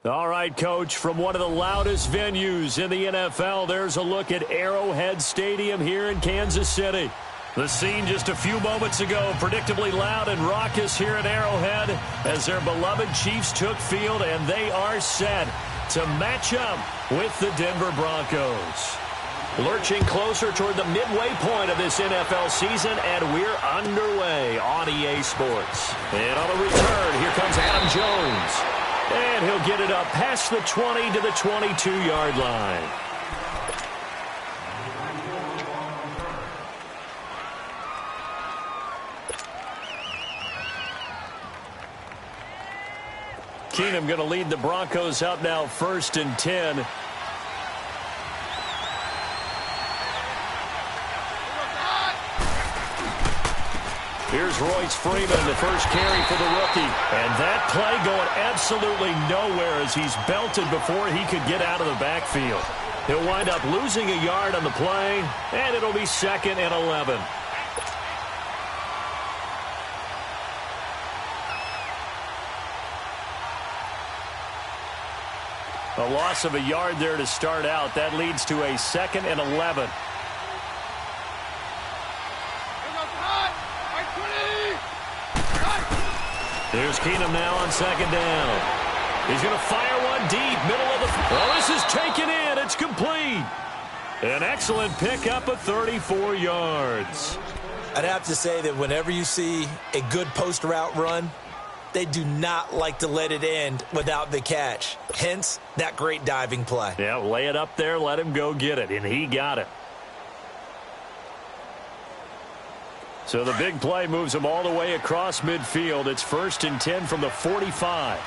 All right, Coach, from one of the loudest venues in the NFL, there's a look at Arrowhead Stadium here in Kansas City. The scene just a few moments ago, predictably loud and raucous here at Arrowhead as their beloved Chiefs took field, and they are set to match up with the Denver Broncos. Lurching closer toward the midway point of this NFL season, and we're underway on EA Sports. And on the return, here comes Adam Jones. And he'll get it up past the 20 to the 22-yard line. Keenum going to lead the Broncos up now 1st and 10. Here's Royce Freeman, the first carry for the rookie. And that play going absolutely nowhere as he's belted before he could get out of the backfield. He'll wind up losing a yard on the play, and it'll be 2nd and 11. A loss of a yard there to start out. That leads to a 2nd and 11. Here's Keenum now on 2nd down. He's going to fire one deep, middle of the... Oh, this is taken in. It's complete. An excellent pickup of 34 yards. I'd have to say that whenever you see a good post route run, they do not like to let it end without the catch. Hence, that great diving play. Yeah, lay it up there, let him go get it, and he got it. So the big play moves him all the way across midfield. It's 1st and 10 from the 45.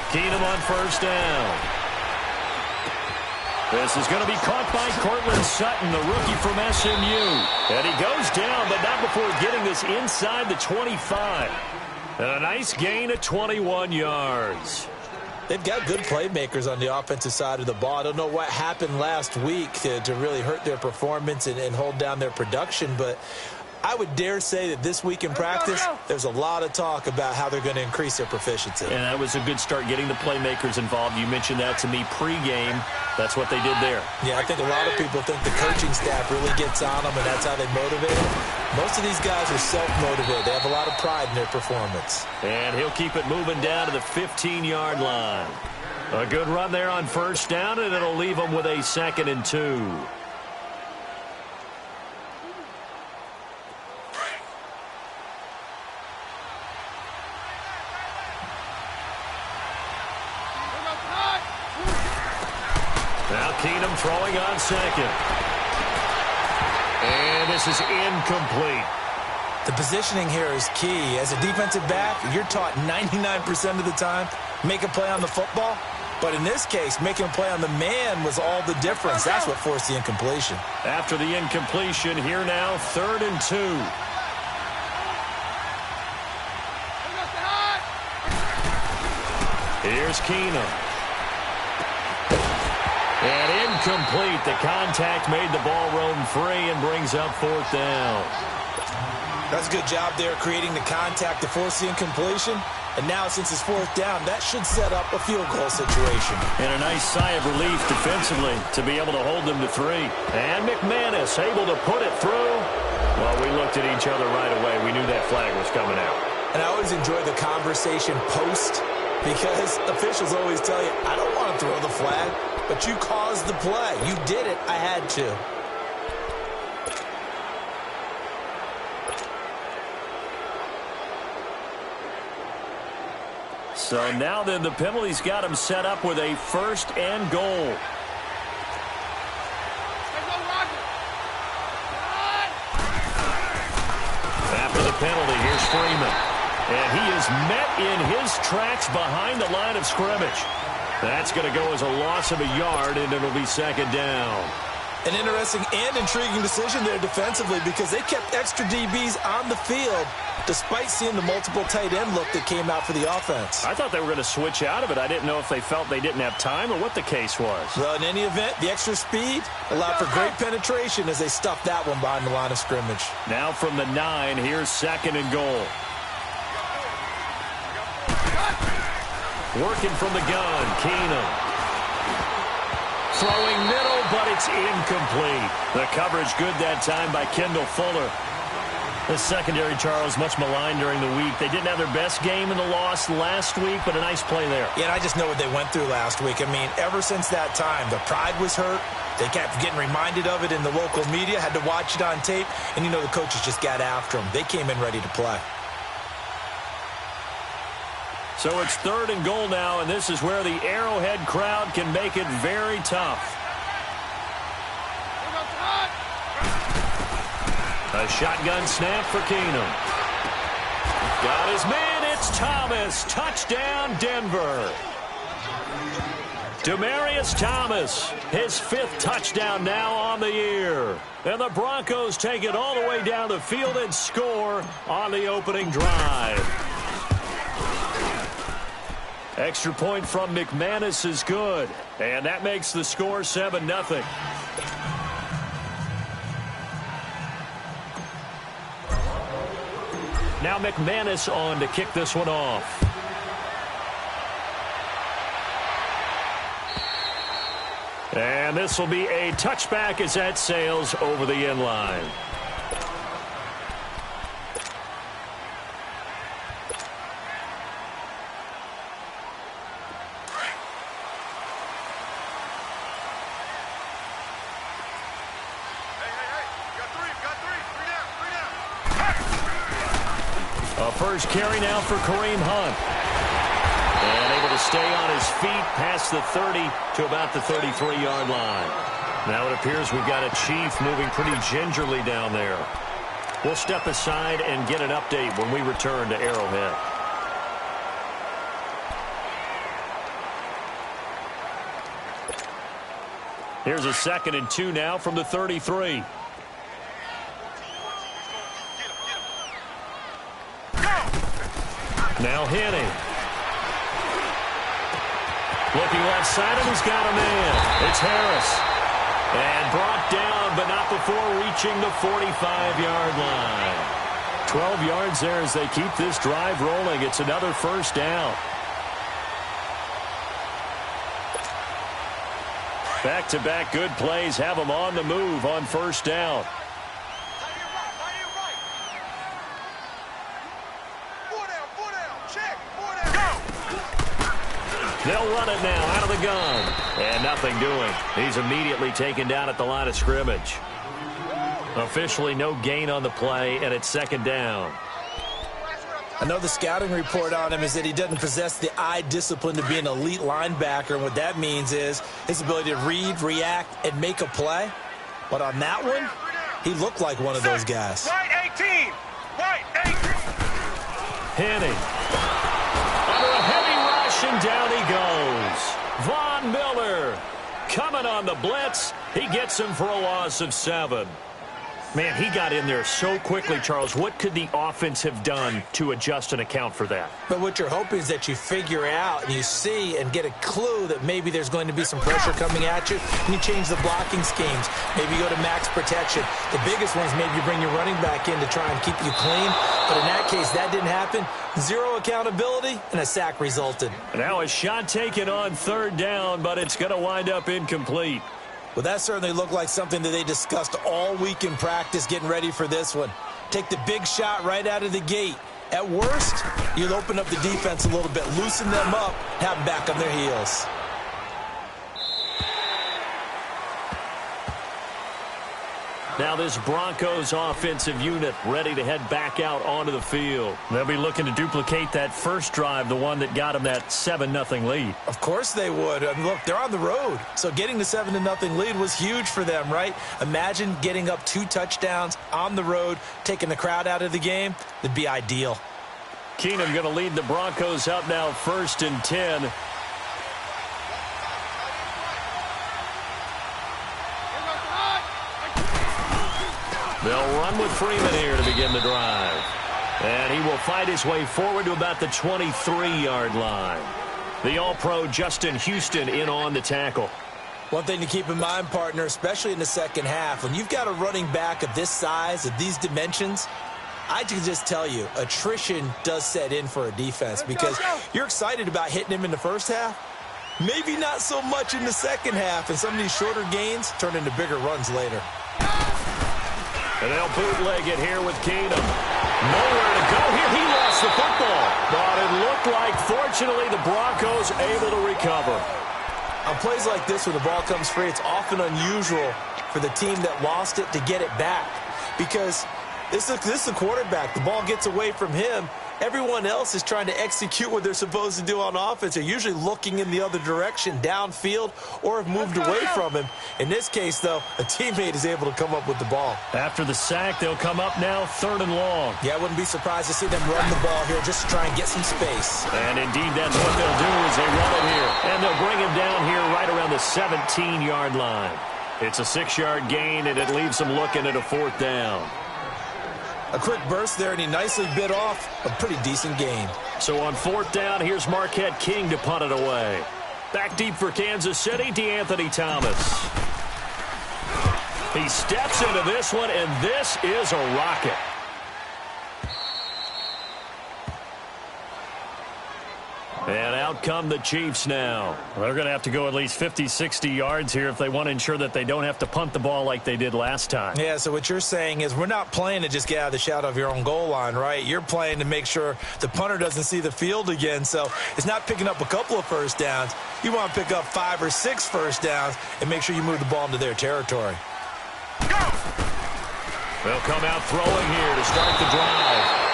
Keenum on 1st down. This is going to be caught by Cortland Sutton, the rookie from SMU. And he goes down, but not before getting this inside the 25. And a nice gain of 21 yards. They've got good playmakers on the offensive side of the ball. I don't know what happened last week to really hurt their performance and hold down their production, but I would dare say that this week in practice, there's a lot of talk about how they're going to increase their proficiency. And that was a good start getting the playmakers involved. You mentioned that to me pregame. That's what they did there. Yeah, I think a lot of people think the coaching staff really gets on them, and that's how they motivate them. Most of these guys are self-motivated. They have a lot of pride in their performance. And he'll keep it moving down to the 15-yard line. A good run there on 1st down, and it'll leave them with a 2nd and 2. Now Keenum throwing on 2nd. And this is incomplete. The positioning here is key. As a defensive back, you're taught 99% of the time, make a play on the football. But in this case, making a play on the man was all the difference. That's what forced the incompletion. After the incompletion, here now, 3rd and 2. Here's Keenum. And incomplete. The contact made the ball roam free and brings up 4th down. That's a good job there creating the contact to force the incompletion. And now since it's 4th down, that should set up a field goal situation. And a nice sigh of relief defensively to be able to hold them to 3. And McManus able to put it through. Well, we looked at each other right away. We knew that flag was coming out. And I always enjoy the conversation post because officials always tell you, I don't want to throw the flag. But you caused the play. You did it. I had to. So now then the penalty's got him set up with a 1st and goal. After the penalty, here's Freeman. And he is met in his tracks behind the line of scrimmage. That's going to go as a loss of a yard, and it'll be 2nd down. An interesting and intriguing decision there defensively because they kept extra DBs on the field despite seeing the multiple tight end look that came out for the offense. I thought they were going to switch out of it. I didn't know if they felt they didn't have time or what the case was. Well, in any event, the extra speed allowed for great penetration as they stuffed that one behind the line of scrimmage. Now from the 9, here's 2nd and goal. Working from the gun, Keenum. Throwing middle, but it's incomplete. The coverage good that time by Kendall Fuller. The secondary, Charles, much maligned during the week. They didn't have their best game in the loss last week, but a nice play there. Yeah, and I just know what they went through last week. I mean, ever since that time, the pride was hurt. They kept getting reminded of it in the local media, had to watch it on tape, and you know the coaches just got after them. They came in ready to play. So it's 3rd and goal now, and this is where the Arrowhead crowd can make it very tough. A shotgun snap for Keenum. Got his man, it's Thomas. Touchdown, Denver. Demaryius Thomas, his 5th touchdown now on the year. And the Broncos take it all the way down the field and score on the opening drive. Extra point from McManus is good, and that makes the score 7-0. Now McManus on to kick this one off. And this will be a touchback as that sails over the end line. First carry now for Kareem Hunt. And able to stay on his feet past the 30 to about the 33-yard line. Now it appears we've got a Chief moving pretty gingerly down there. We'll step aside and get an update when we return to Arrowhead. Here's a 2nd and 2 now from the 33. Now Henny. Looking left side, and he's got a man. It's Harris. And brought down, but not before reaching the 45-yard line. 12 yards there as they keep this drive rolling. It's another first down. Back-to-back good plays have them on the move on first down. They'll run it now out of the gun. And nothing doing. He's immediately taken down at the line of scrimmage. Officially no gain on the play, and it's 2nd down. I know the scouting report on him is that he doesn't possess the eye discipline to be an elite linebacker. And what that means is his ability to read, react, and make a play. But on that one, he looked like one of those guys. Right 18. Right 18. Henny. Under a heavy rush, and down he goes. Von Miller coming on the blitz. He gets him for a loss of 7. Man, he got in there so quickly, Charles. What could the offense have done to adjust and account for that? But what you're hoping is that you figure out and you see and get a clue that maybe there's going to be some pressure coming at you, and you change the blocking schemes. Maybe you go to max protection. The biggest one is maybe you bring your running back in to try and keep you clean. But in that case, that didn't happen. Zero accountability, and a sack resulted. Now a shot taken on 3rd down, but it's going to wind up incomplete. Well, that certainly looked like something that they discussed all week in practice getting ready for this one. Take the big shot right out of the gate. At worst, you'll open up the defense a little bit, loosen them up, have them back on their heels. Now this Broncos offensive unit ready to head back out onto the field. They'll be looking to duplicate that first drive, the one that got them that 7-0 lead. Of course they would. I mean, look, they're on the road. So getting the 7-0 lead was huge for them, right? Imagine getting up 2 touchdowns on the road, taking the crowd out of the game. That'd be ideal. Keenum going to lead the Broncos up now 1st and 10. They'll run with Freeman here to begin the drive. And he will fight his way forward to about the 23-yard line. The All-Pro Justin Houston in on the tackle. One thing to keep in mind, partner, especially in the second half, when you've got a running back of this size, of these dimensions, I can just tell you, attrition does set in for a defense because you're excited about hitting him in the first half. Maybe not so much in the second half, and some of these shorter gains turn into bigger runs later. And they'll bootleg it here with Keenum. Nowhere to go here. He lost the football. But it looked like, fortunately, the Broncos able to recover. On plays like this, when the ball comes free, it's often unusual for the team that lost it to get it back. Because this is a quarterback. The ball gets away from him. Everyone else is trying to execute what they're supposed to do on offense. They're usually looking in the other direction, downfield, or have moved away from him. In this case, though, a teammate is able to come up with the ball. After the sack, they'll come up now 3rd and long. Yeah, I wouldn't be surprised to see them run the ball here just to try and get some space. And indeed, that's what they'll do is they run it here. And they'll bring him down here right around the 17-yard line. It's a 6-yard gain, and it leaves them looking at a 4th down. A quick burst there, and he nicely bit off a pretty decent gain. So on 4th down, here's Marquette King to punt it away. Back deep for Kansas City, DeAnthony Thomas. He steps into this one, and this is a rocket. And out come the Chiefs now. They're going to have to go at least 50, 60 yards here if they want to ensure that they don't have to punt the ball like they did last time. Yeah, so what you're saying is we're not playing to just get out of the shadow of your own goal line, right? You're playing to make sure the punter doesn't see the field again. So it's not picking up a couple of first downs. You want to pick up 5 or 6 first downs and make sure you move the ball into their territory. They'll come out throwing here to start the drive.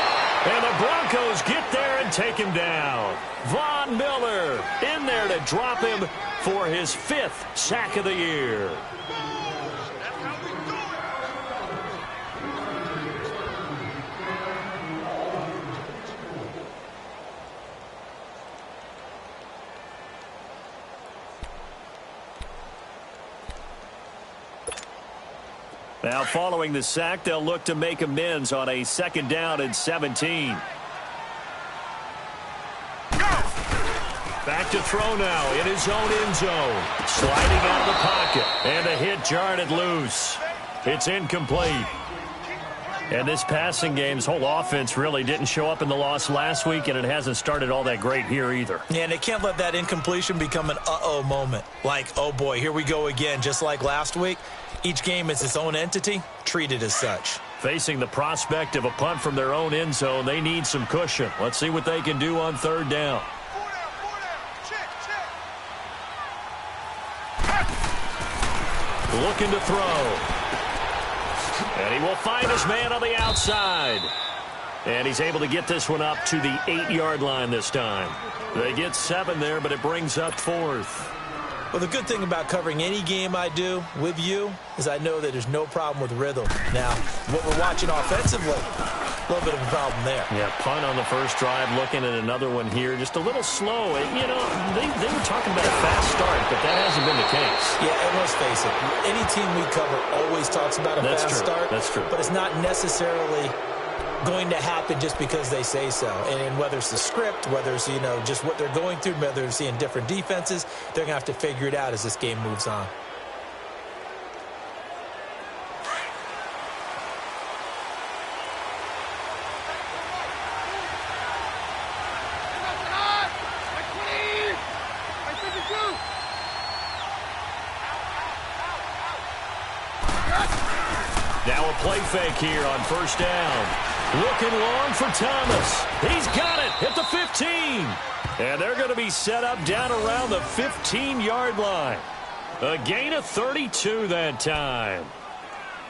And the Broncos get there and take him down. Von Miller in there to drop him for his 5th sack of the year. Now, following the sack, they'll look to make amends on a 2nd down and 17. Back to throw now in his own end zone. Sliding out of the pocket. And the hit jarred it loose. It's incomplete. And this passing game's whole offense really didn't show up in the loss last week, and it hasn't started all that great here either. Yeah, and they can't let that incompletion become an uh-oh moment. Like, oh boy, here we go again, just like last week. Each game is its own entity, treated as such. Facing the prospect of a punt from their own end zone, they need some cushion. Let's see what they can do on 3rd down. Looking to throw. And he will find his man on the outside. And he's able to get this one up to the 8-yard line this time. They get 7 there, but it brings up 4th. Well, the good thing about covering any game I do with you is I know that there's no problem with rhythm. Now, what we're watching offensively, a little bit of a problem there. Yeah, punt on the first drive, looking at another one here. Just a little slow. You know, they were talking about a fast start, but that hasn't been the case. Yeah, and let's face it, any team we cover always talks about a fast start. That's true. But it's not necessarily going to happen just because they say so. And whether it's the script, whether it's, you know, just what they're going through, whether they're seeing different defenses, they're going to have to figure it out as this game moves on. Now a play fake here on 1st down. Looking long for Thomas. He's got it at the 15. And they're going to be set up down around the 15-yard line. A gain of 32 that time.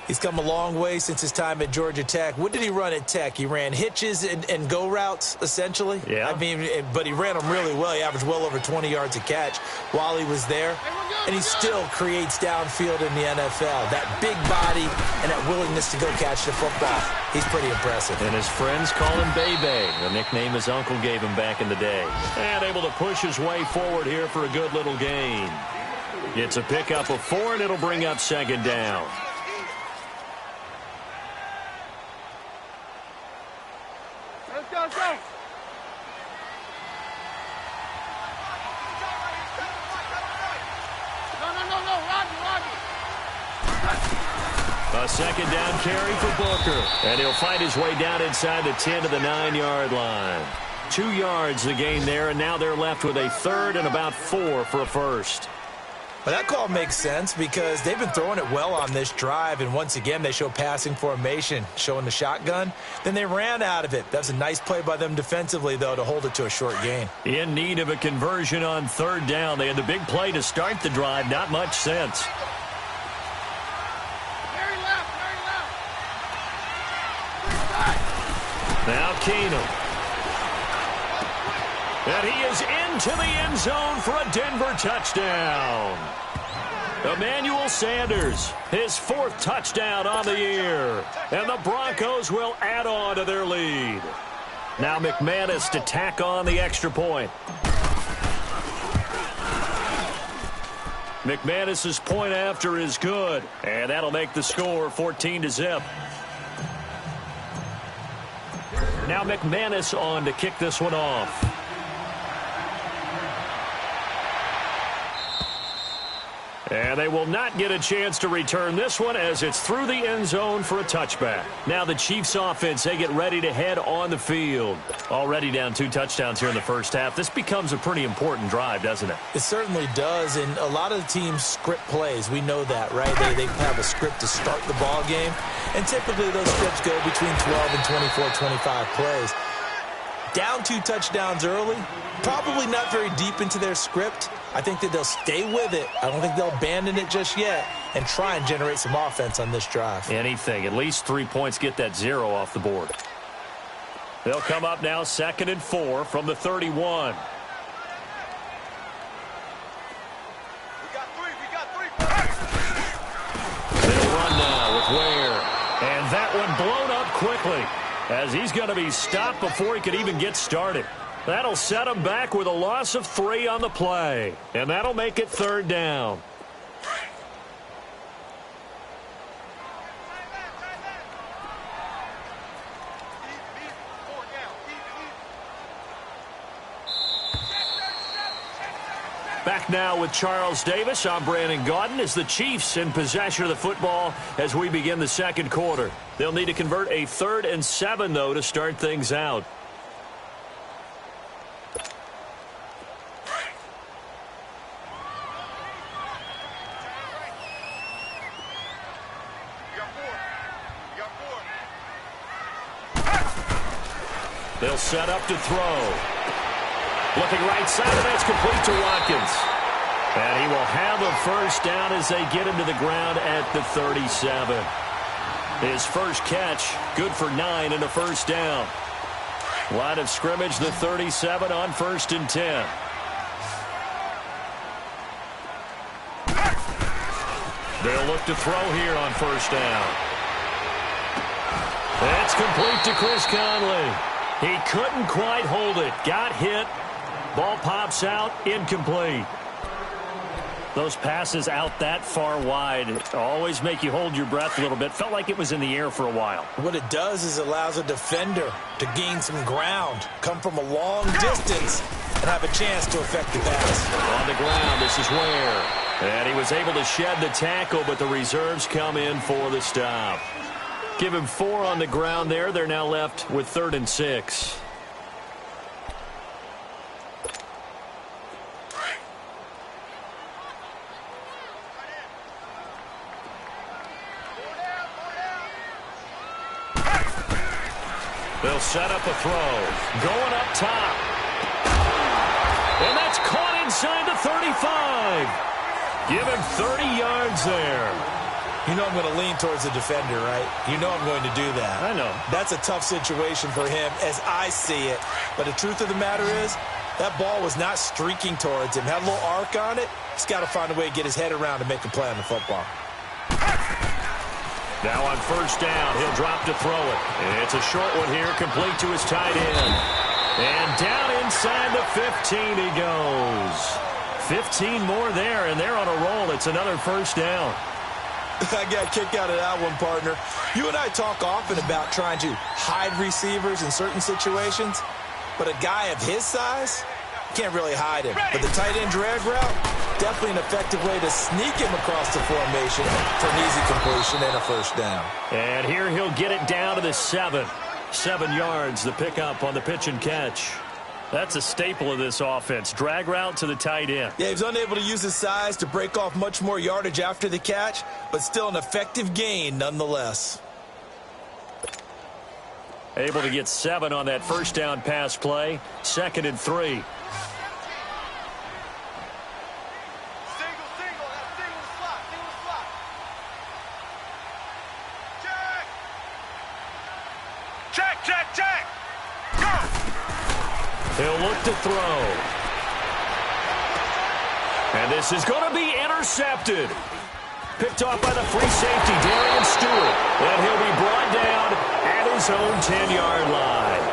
He's come a long way since his time at Georgia Tech. What did he run at Tech? He ran hitches and go routes, essentially. Yeah. I mean, but he ran them really well. He averaged well over 20 yards a catch while he was there. And he still creates downfield in the NFL. That big body and that willingness to go catch the football. He's pretty impressive. And his friends call him Bebe, the nickname his uncle gave him back in the day. And able to push his way forward here for a good little gain. It's a pickup of 4, and it'll bring up 2nd down. let's go. No, Roger. A second down carry for Booker. And he'll fight his way down inside the 10 to the 9-yard line. 2 yards the gain there, and now they're left with a third and about 4 for a first. Well, that call makes sense because they've been throwing it well on this drive, and once again they show passing formation, showing the shotgun. Then they ran out of it. That was a nice play by them defensively, though, to hold it to a short gain. In need of a conversion on third down. They had the big play to start the drive. Not much sense. Very left. Now Keenum. And he is into the end zone for a Denver touchdown. Emmanuel Sanders, his 4th touchdown on the year. And the Broncos will add on to their lead. Now McManus to tack on the extra point. McManus's point after is good. And that'll make the score 14-0. Now McManus on to kick this one off. And they will not get a chance to return this one as it's through the end zone for a touchback. Now the Chiefs offense, they get ready to head on the field. Already down 2 touchdowns here in the first half. This becomes a pretty important drive, doesn't it? It certainly does, and a lot of the teams script plays. We know that, right? They have a script to start the ball game, and typically those scripts go between 12 and 24, 25 plays. Down 2 touchdowns early, probably not very deep into their script. I think that they'll stay with it. I don't think they'll abandon it just yet and try and generate some offense on this drive. Anything. At least 3 points, get that 0 off the board. They'll come up now 2nd and 4 from the 31. We got three. They'll run now with Ware. And that one blown up quickly as he's going to be stopped before he could even get started. That'll set him back with a loss of 3 on the play. And that'll make it 3rd down. Back now with Charles Davis. I'm Brandon Gaudin as the Chiefs in possession of the football as we begin the second quarter. They'll need to convert a 3rd and 7, though, to start things out. They'll set up to throw. Looking right side, and that's complete to Watkins. And he will have a first down as they get him to the ground at the 37. His first catch, good for 9 and a first down. Line of scrimmage, the 37 on 1st and 10. They'll look to throw here on first down. It's complete to Chris Conley. He couldn't quite hold it. Got hit. Ball pops out. Incomplete. Those passes out that far wide always make you hold your breath a little bit. Felt like it was in the air for a while. What it does is it allows a defender to gain some ground, come from a long distance, and have a chance to affect the pass. On the ground, this is Ware. And he was able to shed the tackle, but the reserves come in for the stop. Give him 4 on the ground there. They're now left with 3rd and 6. They'll set up a throw. Going up top. And that's caught inside the 35. Give him 30 yards there. You know I'm going to lean towards the defender, right? You know I'm going to do that. I know. That's a tough situation for him as I see it. But the truth of the matter is, that ball was not streaking towards him. Had a little arc on it. He's got to find a way to get his head around and make a play on the football. Now on first down, he'll drop to throw it. It's a short one here, complete to his tight end. And down inside the 15 he goes. 15 more there, and they're on a roll. It's another first down. I got a kick out of that one, partner. You and I talk often about trying to hide receivers in certain situations, but a guy of his size can't really hide him. But the tight end drag route, definitely an effective way to sneak him across the formation for an easy completion and a first down. And here he'll get it down to the 7. 7 yards, the pickup on the pitch and catch. That's a staple of this offense. Drag route to the tight end. Yeah, he was unable to use his size to break off much more yardage after the catch, but still an effective gain nonetheless. Able to get 7 on that first down pass play. 2nd and 3. Check! Go! He'll look to throw. And this is going to be intercepted. Picked off by the free safety, Darian Stewart. And he'll be brought down at his own 10-yard line.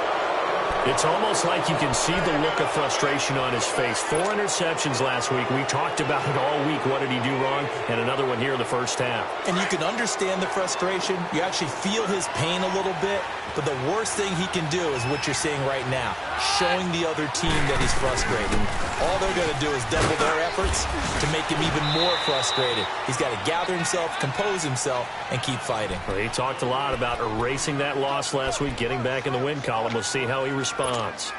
It's almost like you can see the look of frustration on his face. 4 interceptions last week. We talked about it all week. What did he do wrong? And another one here in the first half. And you can understand the frustration. You actually feel his pain a little bit. But the worst thing he can do is what you're seeing right now, showing the other team that he's frustrated. All they're going to do is double their efforts to make him even more frustrated. He's got to gather himself, compose himself, and keep fighting. Well, he talked a lot about erasing that loss last week, getting back in the win column. We'll see how he responds.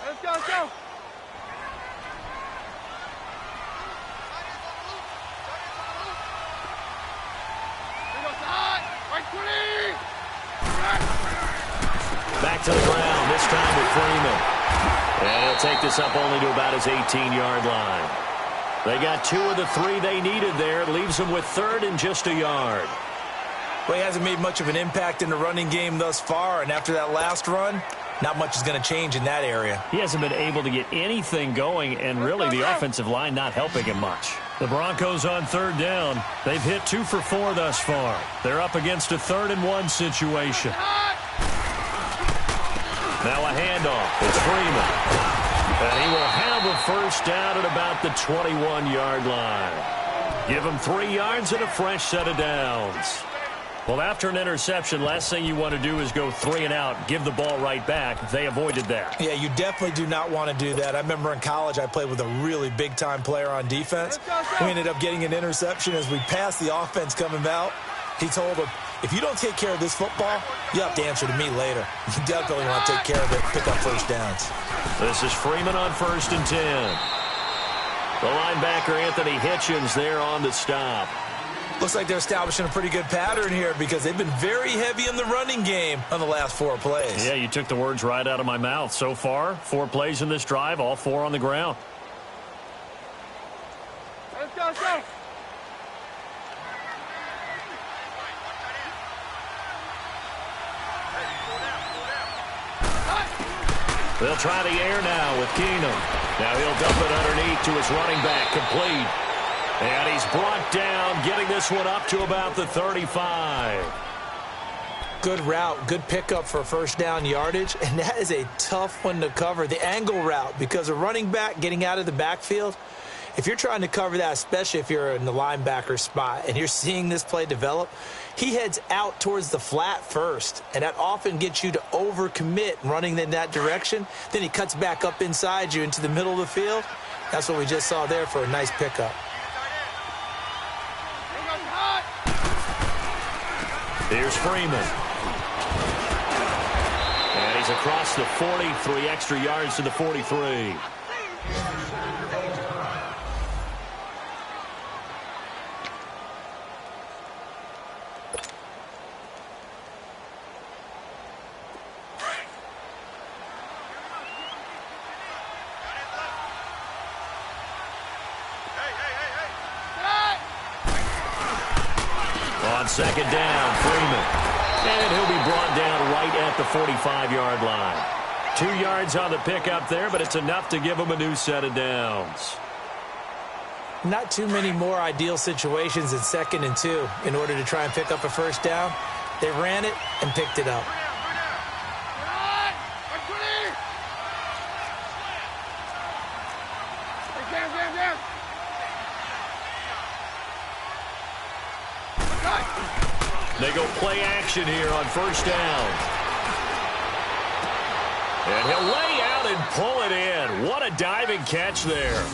Let's go! Back to the ground, this time with Freeman. And he'll take this up only to about his 18-yard line. They got 2 of the 3 they needed there. It leaves them with 3rd and just a yard. Well, he hasn't made much of an impact in the running game thus far, and after that last run, not much is going to change in that area. He hasn't been able to get anything going, and really the offensive line not helping him much. The Broncos on 3rd down. They've hit 2 for 4 thus far. They're up against a 3rd and 1 situation. Now a handoff. It's Freeman. And he will have a first down at about the 21-yard line. Give him 3 yards and a fresh set of downs. Well, after an interception, last thing you want to do is go 3 and out, give the ball right back. They avoided that. Yeah, you definitely do not want to do that. I remember in college I played with a really big-time player on defense. We ended up getting an interception as we passed the offense coming out. He told him, if you don't take care of this football, you have to answer to me later. You definitely want to take care of it, pick up first downs. This is Freeman on 1st and 10. The linebacker, Anthony Hitchens, there on the stop. Looks like they're establishing a pretty good pattern here because they've been very heavy in the running game on the last 4 plays. Yeah, you took the words right out of my mouth. So far, 4 plays in this drive, all 4 on the ground. Let's go! They'll try the air now with Keenum. Now he'll dump it underneath to his running back, complete. And he's brought down, getting this one up to about the 35. Good route, good pickup for first down yardage, and that is a tough one to cover. The angle route, because a running back getting out of the backfield, if you're trying to cover that, especially if you're in the linebacker spot and you're seeing this play develop, he heads out towards the flat first, and that often gets you to overcommit running in that direction. Then he cuts back up inside you into the middle of the field. That's what we just saw there for a nice pickup. Here's Freeman. And he's across the 40, 3 extra yards to the 43. On 2nd down, Freeman. And he'll be brought down right at the 45-yard line. 2 yards on the pickup there, but it's enough to give him a new set of downs. Not too many more ideal situations in 2nd and 2 in order to try and pick up a first down. They ran it and picked it up. They go play action here on first down. And he'll lay out and pull it in. What a diving catch there.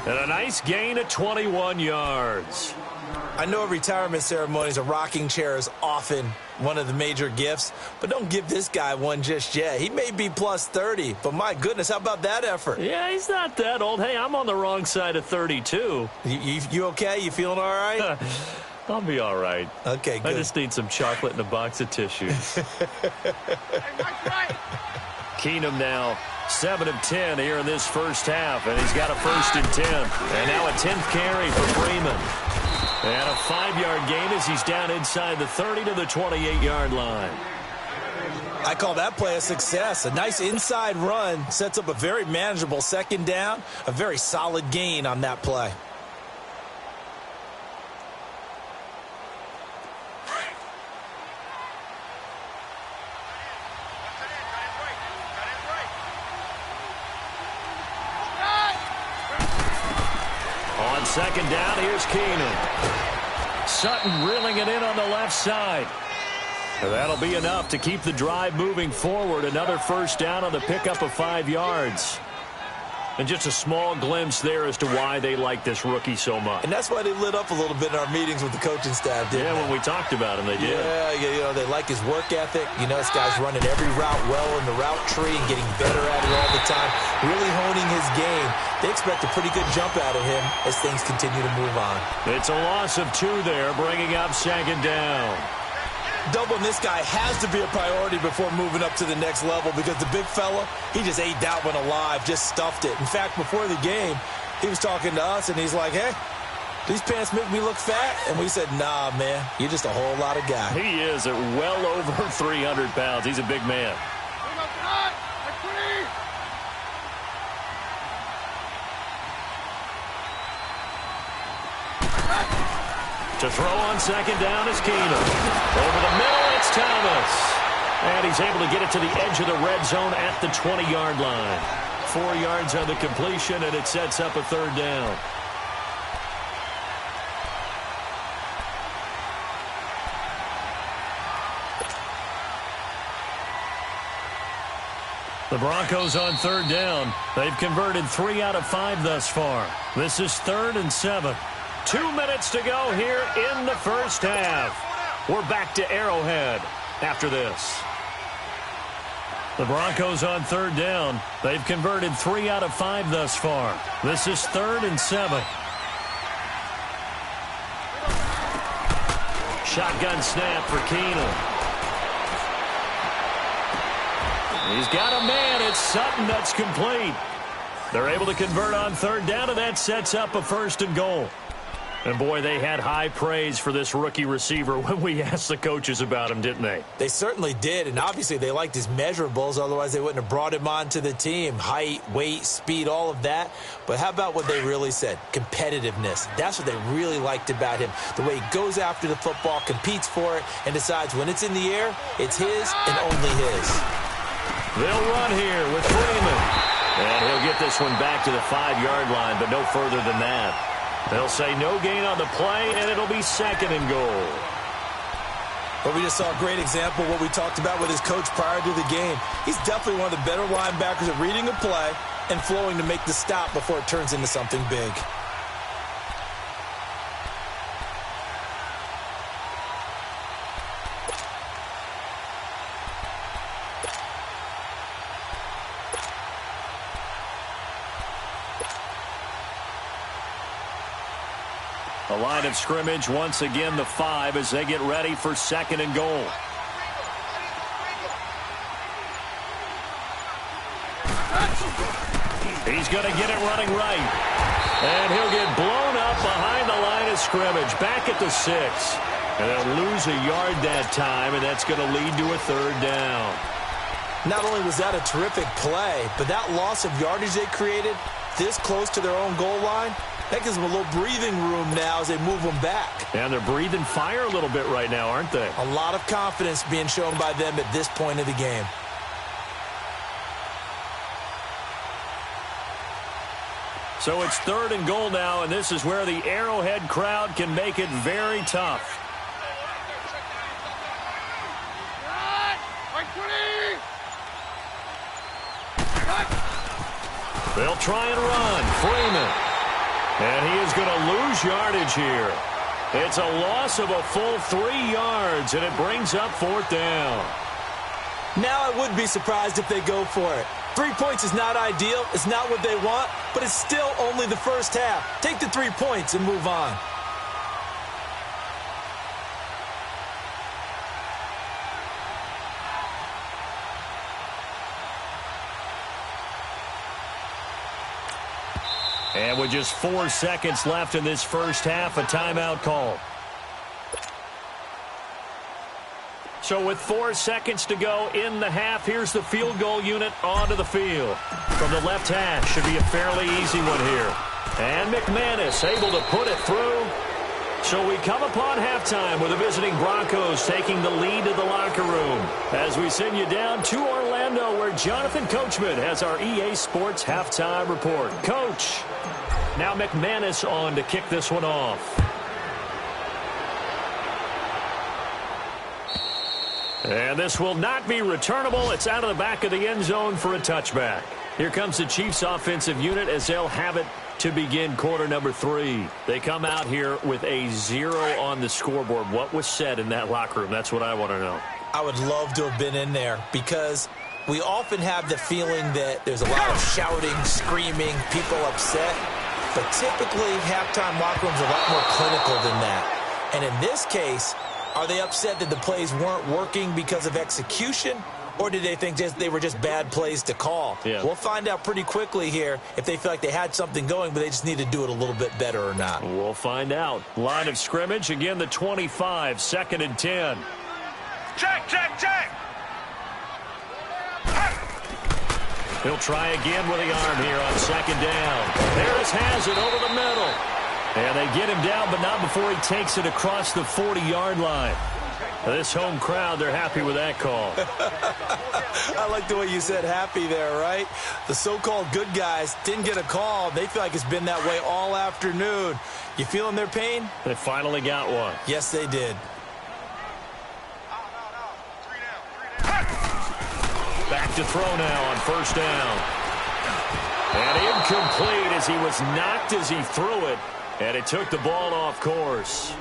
And a nice gain of 21 yards. I know at retirement ceremonies, a rocking chair is often one of the major gifts, but don't give this guy one just yet. He may be plus 30, but my goodness, how about that effort? Yeah, he's not that old. Hey, I'm on the wrong side of 32. You okay? You feeling all right? I'll be all right. Okay, good. I just need some chocolate and a box of tissues. Keenum now 7 of 10 here in this first half, and he's got a 1st and 10. And now a 10th carry for Freeman. And a 5-yard gain as he's down inside the 30 to the 28-yard line. I call that play a success. A nice inside run sets up a very manageable 2nd down, a very solid gain on that play. On 2nd down, here's Keenum. Sutton reeling it in on the left side. And that'll be enough to keep the drive moving forward. Another 1st down on the pickup of 5 yards. And just a small glimpse there as to why they like this rookie so much. And that's why they lit up a little bit in our meetings with the coaching staff, didn't they? When we talked about him, they did. Yeah, they like his work ethic. This guy's running every route well in the route tree and getting better at it all the time, really honing his game. They expect a pretty good jump out of him as things continue to move on. It's a loss of 2 there, bringing up 2nd down. Doubling this guy has to be a priority before moving up to the next level because the big fella, he just ate that one alive, just stuffed it. In fact, before the game, he was talking to us, and he's like, hey, these pants make me look fat? And we said, nah, man, you're just a whole lot of guy. He is at well over 300 pounds. He's a big man. To throw on 2nd down is Keenum. Over the middle, it's Thomas. And he's able to get it to the edge of the red zone at the 20-yard line. 4 yards on the completion, and it sets up a 3rd down. The Broncos on 3rd down. They've converted 3 out of 5 thus far. This is 3rd and 7. 2 minutes to go here in the first half. We're back to Arrowhead after this. The Broncos on 3rd down. They've converted 3 out of 5 thus far. This is 3rd and 7. Shotgun snap for Keenum. He's got a man. It's Sutton that's complete. They're able to convert on 3rd down, and that sets up a 1st and goal. And, boy, they had high praise for this rookie receiver when we asked the coaches about him, didn't they? They certainly did, and obviously they liked his measurables. Otherwise, they wouldn't have brought him onto the team. Height, weight, speed, all of that. But how about what they really said? Competitiveness. That's what they really liked about him. The way he goes after the football, competes for it, and decides when it's in the air, it's his and only his. They'll run here with Freeman. And he'll get this one back to the 5-yard line, but no further than that. They'll say no gain on the play, and it'll be 2nd and goal. But we just saw a great example of what we talked about with his coach prior to the game. He's definitely one of the better linebackers at reading a play and flowing to make the stop before it turns into something big. The line of scrimmage, once again, the 5 as they get ready for 2nd and goal. He's going to get it running right. And he'll get blown up behind the line of scrimmage, back at the 6. And they'll lose a yard that time, and that's going to lead to a 3rd down. Not only was that a terrific play, but that loss of yardage they created this close to their own goal line, that gives them a little breathing room now as they move them back. And they're breathing fire a little bit right now, aren't they? A lot of confidence being shown by them at this point of the game. So it's 3rd and goal now, and this is where the Arrowhead crowd can make it very tough. They'll try and run. Freeman. And he is going to lose yardage here. It's a loss of a full 3 yards, and it brings up 4th down. Now I would be surprised if they go for it. 3 points is not ideal. It's not what they want, but it's still only the first half. Take the 3 points and move on. And with just 4 seconds left in this first half, a timeout call. So with 4 seconds to go in the half, here's the field goal unit onto the field. From the left hash, should be a fairly easy one here. And McManus able to put it through. So we come upon halftime with the visiting Broncos taking the lead to the locker room. As we send you down to Orlando, where Jonathan Coachman has our EA Sports halftime report. Coach, now McManus on to kick this one off. And this will not be returnable. It's out of the back of the end zone for a touchback. Here comes the Chiefs offensive unit as they'll have it to begin quarter number 3. They come out here with a 0 on the scoreboard. What was said in that locker room? That's what I want to know. I would love to have been in there because we often have the feeling that there's a lot of shouting, screaming, people upset. But typically, halftime locker rooms are a lot more clinical than that. And in this case, are they upset that the plays weren't working because of execution? Or did they think they were just bad plays to call? Yeah. We'll find out pretty quickly here if they feel like they had something going, but they just need to do it a little bit better or not. We'll find out. Line of scrimmage, again, the 25, 2nd and 10. Check, check, check. He'll try again with the arm here on 2nd down. Harris has it over the middle. And they get him down, but not before he takes it across the 40-yard line. This home crowd, they're happy with that call. I like the way you said happy there, right? The so-called good guys didn't get a call. They feel like it's been that way all afternoon. You feeling their pain? They finally got one. Yes, they did. Back to throw now on 1st down. And incomplete as he was knocked as he threw it. And it took the ball off course.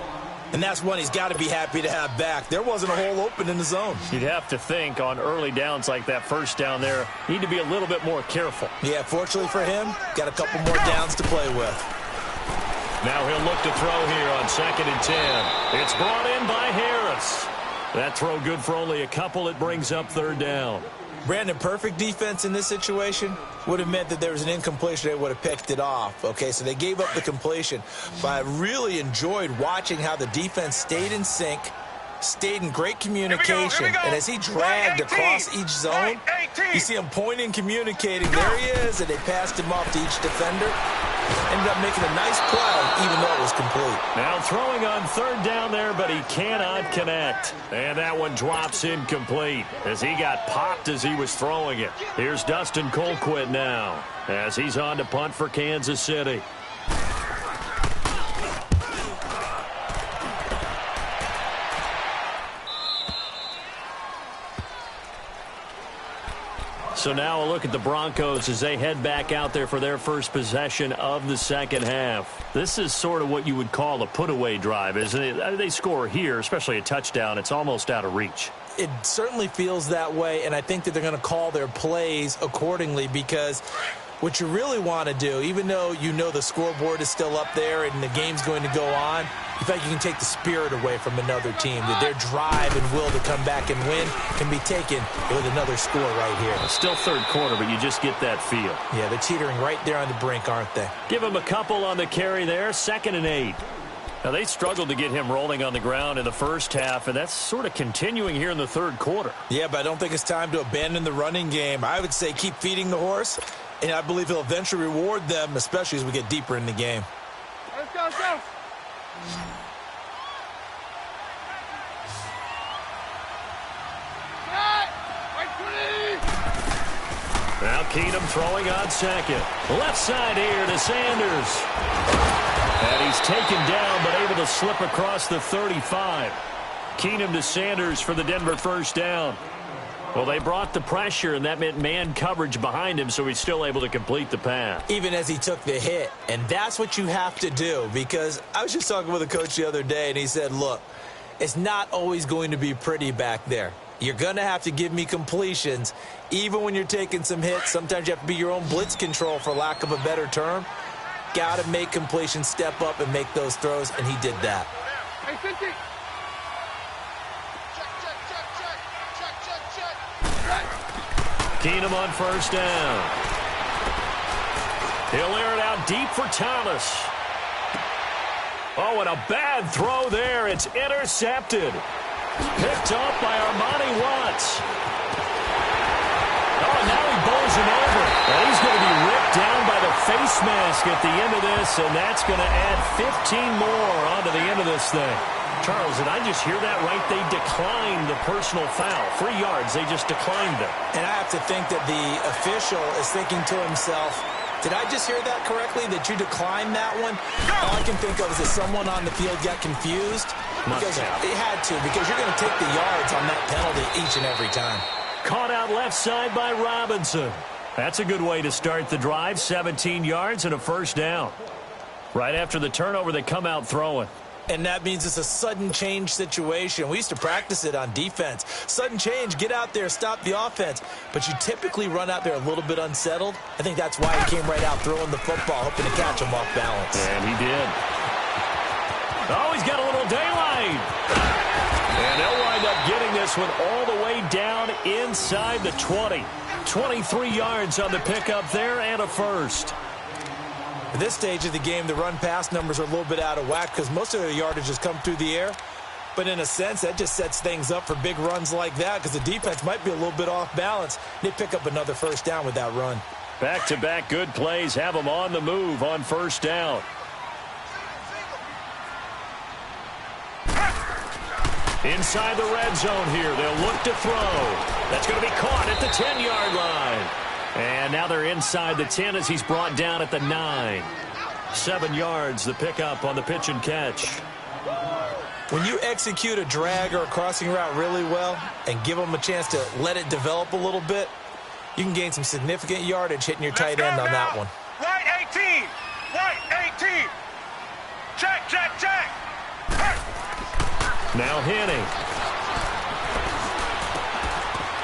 And that's one he's got to be happy to have back. There wasn't a hole open in the zone. You'd have to think on early downs like that 1st down there, need to be a little bit more careful. Yeah, fortunately for him, got a couple more downs to play with. Now he'll look to throw here on 2nd and 10. It's brought in by Harris. That throw good for only a couple. It brings up 3rd down. Brandon, perfect defense in this situation would have meant that there was an incompletion. They would have picked it off. Okay, so they gave up the completion. But I really enjoyed watching how the defense stayed in sync, stayed in great communication. Here we go. And as he dragged across each zone, you see him pointing, communicating. There he is, and they passed him off to each defender. Ended up making a nice play, even though it was complete. Now throwing on 3rd down there, but he cannot connect. And that one drops incomplete as he got popped as he was throwing it. Here's Dustin Colquitt now as he's on to punt for Kansas City. So now a look at the Broncos as they head back out there for their first possession of the 2nd half. This is sort of what you would call a put-away drive, isn't it? They score here, especially a touchdown. It's almost out of reach. It certainly feels that way, and I think that they're going to call their plays accordingly because what you really want to do, even though you know the scoreboard is still up there and the game's going to go on, you feel like you can take the spirit away from another team, that their drive and will to come back and win can be taken with another score right here. It's still 3rd quarter, but you just get that feel. Yeah, they're teetering right there on the brink, aren't they? Give him a couple on the carry there, 2nd and 8. Now, they struggled to get him rolling on the ground in the first half, and that's sort of continuing here in the 3rd quarter. Yeah, but I don't think it's time to abandon the running game. I would say keep feeding the horse, and I believe he'll eventually reward them, especially as we get deeper in the game. Let's go, let's go. Now Keenum throwing on second. Left side here to Sanders. And he's taken down but able to slip across the 35. Keenum to Sanders for the Denver first down. Well, they brought the pressure, and that meant man coverage behind him, so he's still able to complete the pass. Even as he took the hit. And that's what you have to do, because I was just talking with a coach the other day, and he said, look, it's not always going to be pretty back there. You're going to have to give me completions, even when you're taking some hits. Sometimes you have to be your own blitz control, for lack of a better term. Got to make completions, step up, and make those throws, and he did that. Hey, 50. Keenum on first down. He'll air it out deep for Thomas. Oh, and a bad throw there. It's intercepted. Picked up by Armani Watts. Oh, now he bowls him over. And he's going to be ripped down by the face mask at the end of this, and that's going to add 15 more onto the end of this thing. Charles, did I just hear that right? They declined the personal foul. 3 yards, they just declined it. And I have to think that the official is thinking to himself, did I just hear that correctly, that you declined that one? All I can think of is that someone on the field got confused. Because they had to, because you're going to take the yards on that penalty each and every time. Caught out left side by Robinson. That's a good way to start the drive. 17 yards and a first down. Right after the turnover, they come out throwing. And that means it's a sudden change situation. We used to practice it on defense. Sudden change, get out there, stop the offense. But you typically run out there a little bit unsettled. I think that's why he came right out throwing the football, hoping to catch him off balance. And he did. Oh, he's got a little daylight. And they'll wind up getting this one all the way down inside the 20. 23 yards on the pickup there and a first. At this stage of the game, the run-pass numbers are a little bit out of whack because most of their yardage has come through the air. But in a sense, that just sets things up for big runs like that because the defense might be a little bit off balance. They pick up another first down with that run. Back-to-back good plays have them on the move on first down. Inside the red zone here. They'll look to throw. That's going to be caught at the 10-yard line. And now they're inside the 10 as he's brought down at the 9. 7 yards, the pickup on the pitch and catch. When you execute a drag or a crossing route really well and give them a chance to let it develop a little bit, you can gain some significant yardage hitting your tight end on that one. Right 18. Right 18. Check, check, check. Now Henning.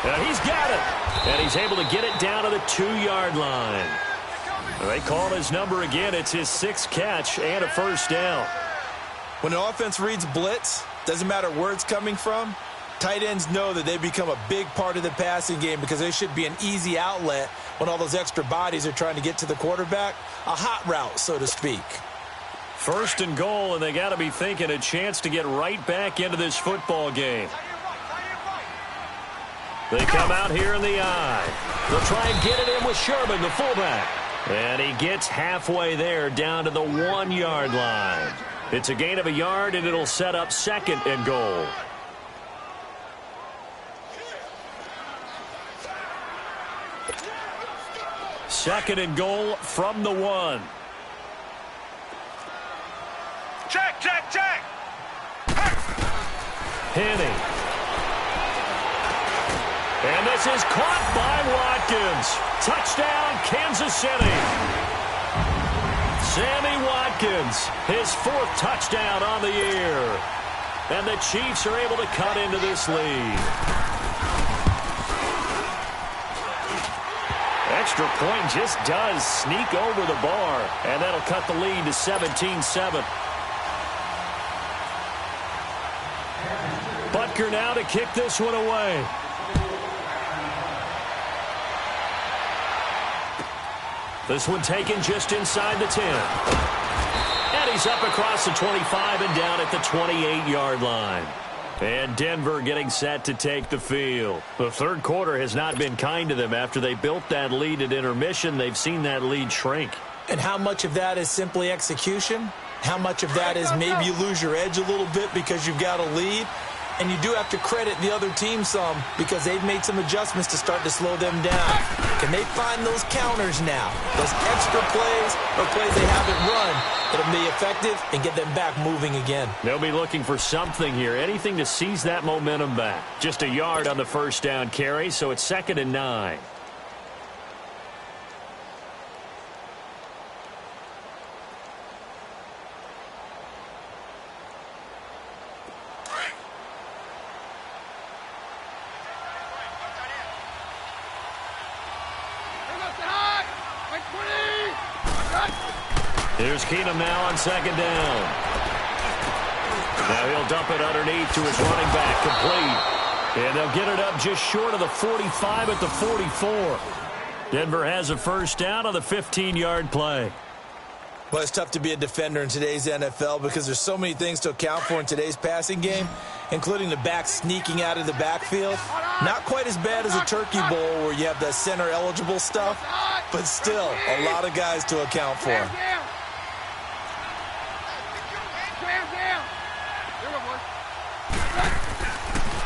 Now he's got it. And he's able to get it down to the 2-yard line. They call his number again. It's his 6th catch and a first down. When an offense reads blitz, doesn't matter where it's coming from, tight ends know that they become a big part of the passing game because they should be an easy outlet when all those extra bodies are trying to get to the quarterback. A hot route, so to speak. First and goal, and they got to be thinking a chance to get right back into this football game. They come out here in the I. They'll try and get it in with Sherman, the fullback. And he gets halfway there down to the 1-yard line. It's a gain of a yard, and it'll set up 2nd and goal. Second and goal from the 1. Check, check, check. Henning. And this is caught by Watkins. Touchdown, Kansas City. Sammy Watkins, his 4th touchdown on the year. And the Chiefs are able to cut into this lead. Extra point just does sneak over the bar. And that'll cut the lead to 17-7. Butker now to kick this one away. This one taken just inside the 10. And he's up across the 25 and down at the 28-yard line. And Denver getting set to take the field. The third quarter has not been kind to them. After they built that lead at intermission, they've seen that lead shrink. And how much of that is simply execution? How much of that is maybe you lose your edge a little bit because you've got a lead? And you do have to credit the other team some because they've made some adjustments to start to slow them down. Can they find those counters now? Those extra plays or plays they haven't run that'll be effective and get them back moving again. They'll be looking for something here, anything to seize that momentum back. Just a yard on the first down carry, so it's 2nd and 9. Here's Keenum now on 2nd down. Now he'll dump it underneath to his running back, complete. And they'll get it up just short of the 45 at the 44. Denver has a first down on the 15-yard play. Well, it's tough to be a defender in today's NFL because there's so many things to account for in today's passing game, including the back sneaking out of the backfield. Not quite as bad as a Turkey Bowl where you have that center-eligible stuff, but still a lot of guys to account for.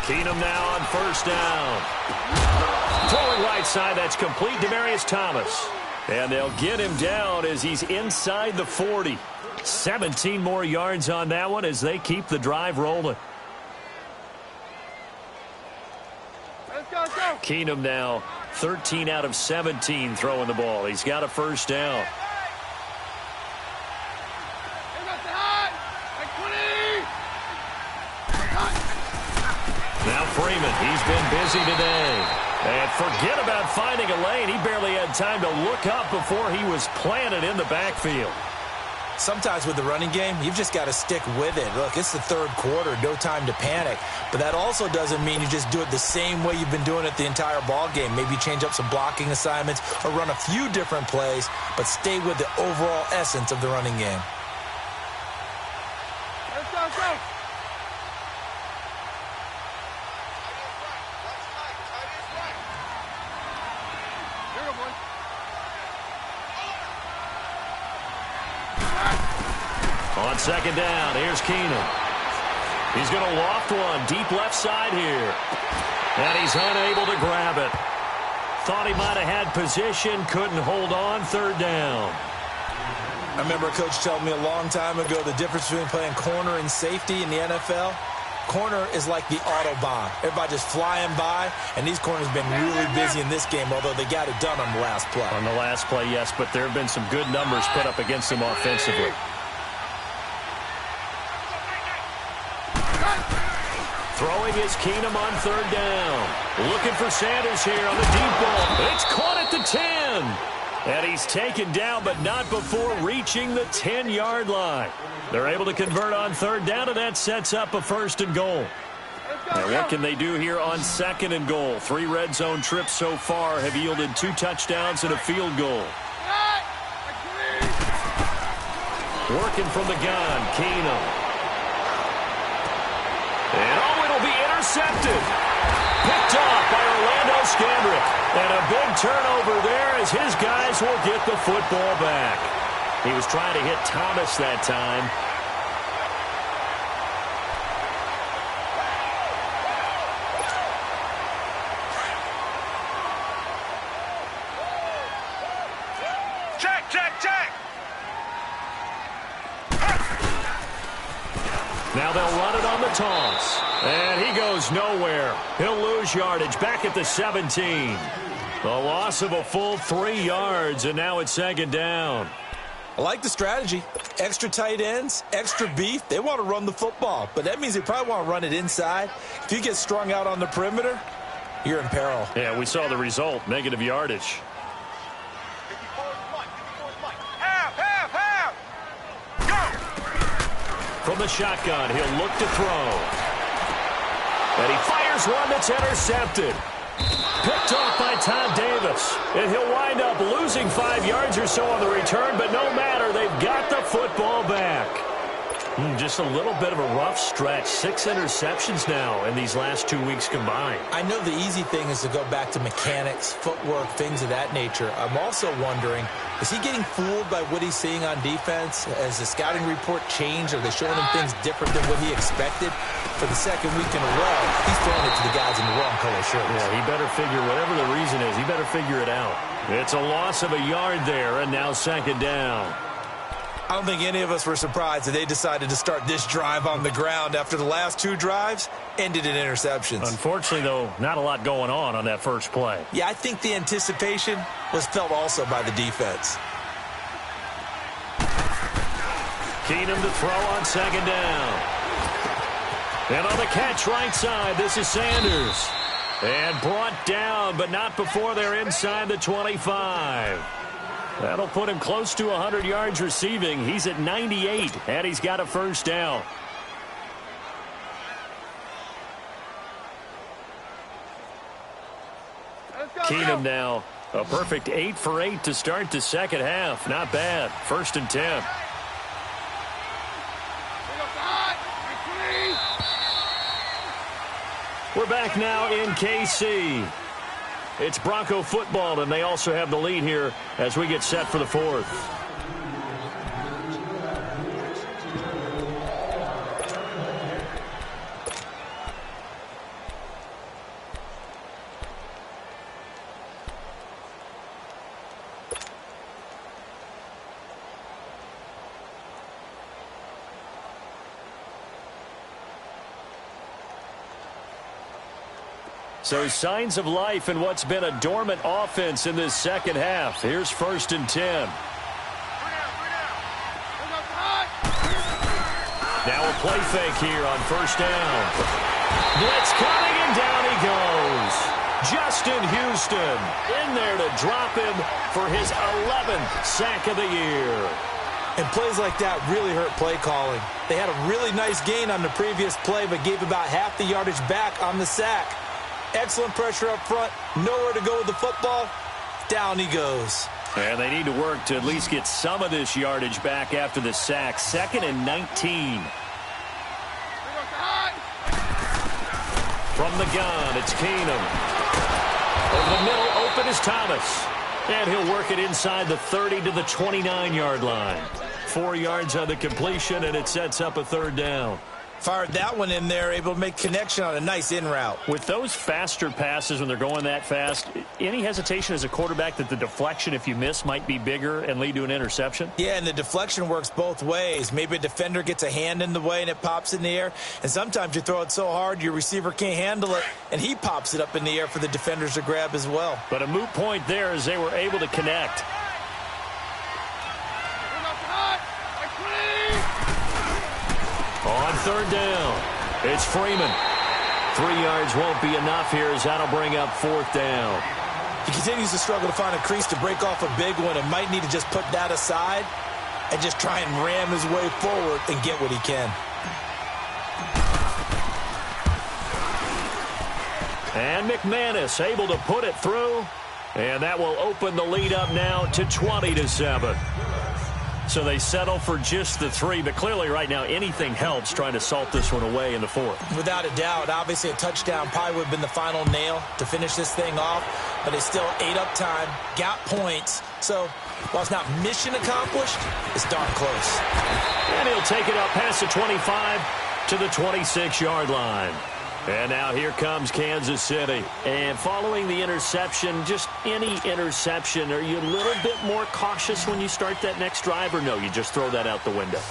Keenum now on first down. Throwing right side, that's complete. Demaryius Thomas. And they'll get him down as he's inside the 40. 17 more yards on that one as they keep the drive rolling. Let's go, let's go. Keenum now 13 out of 17 throwing the ball. He's got a first down. Now Freeman, he's been busy today. And forget about finding a lane. He barely had time to look up before he was planted in the backfield. Sometimes with the running game, you've just got to stick with it. Look, it's the third quarter, no time to panic. But that also doesn't mean you just do it the same way you've been doing it the entire ball game. Maybe change up some blocking assignments or run a few different plays, but stay with the overall essence of the running game. Let's go, let's go. On 2nd down, here's Keenum. He's going to loft one deep left side here. And he's unable to grab it. Thought he might have had position, couldn't hold on, 3rd down. I remember a coach telling me a long time ago the difference between playing corner and safety in the NFL. Corner is like the Autobahn. Everybody just flying by, and these corners have been really busy in this game, although they got it done on the last play. On the last play, yes, but there have been some good numbers put up against them offensively. Throwing is Keenum on 3rd down. Looking for Sanders here on the deep ball. It's caught at the 10. And he's taken down, but not before reaching the 10-yard line. They're able to convert on 3rd down, and that sets up a 1st and goal. Now, what can they do here on 2nd and goal? 3 red zone trips so far have yielded 2 touchdowns and a field goal. Working from the gun, Keenum. And it'll be intercepted. Picked off by Orlando Scandrick. And a big turnover there as his guys will get the football back. He was trying to hit Thomas that time. Check, check, check. Now they'll run it on the toss. And he goes nowhere. He'll lose yardage back at the 17. The loss of a full 3 yards, and now it's 2nd down. I like the strategy. Extra tight ends, extra beef. They want to run the football, but that means they probably want to run it inside. If you get strung out on the perimeter, you're in peril. Yeah, we saw the result, negative yardage. Half. Go. From the shotgun, he'll look to throw. And he fires one that's intercepted. Picked off by Todd Davis. And he'll wind up losing 5 yards or so on the return, but no matter, they've got the football back. Just a little bit of a rough stretch. 6 interceptions now in these last 2 weeks combined. I know the easy thing is to go back to mechanics, footwork, things of that nature. I'm also wondering, is he getting fooled by what he's seeing on defense? Has the scouting report changed? Are they showing him things different than what he expected? For the second week in a row, he's throwing it to the guys in the wrong color shirts. Yeah, he better figure, whatever the reason is, he better figure it out. It's a loss of a yard there, and now second down. I don't think any of us were surprised that they decided to start this drive on the ground after the last 2 drives ended in interceptions. Unfortunately, though, not a lot going on that first play. Yeah, I think the anticipation was felt also by the defense. Keenum to throw on second down. And on the catch right side, this is Sanders. And brought down, but not before they're inside the 25. That'll put him close to 100 yards receiving. He's at 98, and he's got a first down. Keenum now, a perfect 8 for 8 to start the second half. Not bad. 1st and 10. We're back now in KC. It's Bronco football, and they also have the lead here as we get set for the 4th. So signs of life in what's been a dormant offense in this second half. Here's 1st and 10. Now a play fake here on 1st down. Blitz coming, and down he goes. Justin Houston in there to drop him for his 11th sack of the year. And plays like that really hurt play calling. They had a really nice gain on the previous play, but gave about half the yardage back on the sack. Excellent pressure up front. Nowhere to go with the football. Down he goes. And they need to work to at least get some of this yardage back after the sack. 2nd and 19. From the gun, it's Keenum. Over the middle, open is Thomas. And he'll work it inside the 30 to the 29-yard line. 4 yards on the completion, and it sets up a 3rd down. Fired that one in there, able to make connection on a nice in route. With those faster passes when they're going that fast, any hesitation as a quarterback that the deflection, if you miss, might be bigger and lead to an interception? Yeah, and the deflection works both ways. Maybe a defender gets a hand in the way and it pops in the air. And sometimes you throw it so hard your receiver can't handle it, and he pops it up in the air for the defenders to grab as well. But a moot point there as they were able to connect. On 3rd down, it's Freeman. 3 yards won't be enough here as that'll bring up 4th down. He continues to struggle to find a crease to break off a big one and might need to just put that aside and just try and ram his way forward and get what he can. And McManus able to put it through, and that will open the lead up now to 20-7. So they settle for just the 3, but clearly right now anything helps trying to salt this one away in the 4th. Without a doubt, obviously a touchdown probably would have been the final nail to finish this thing off, but they still ate up time, got points. So while it's not mission accomplished, it's darn close. And he'll take it up past the 25 to the 26-yard line. And now here comes Kansas City. And following the interception, just any interception, are you a little bit more cautious when you start that next drive, or no, you just throw that out the window?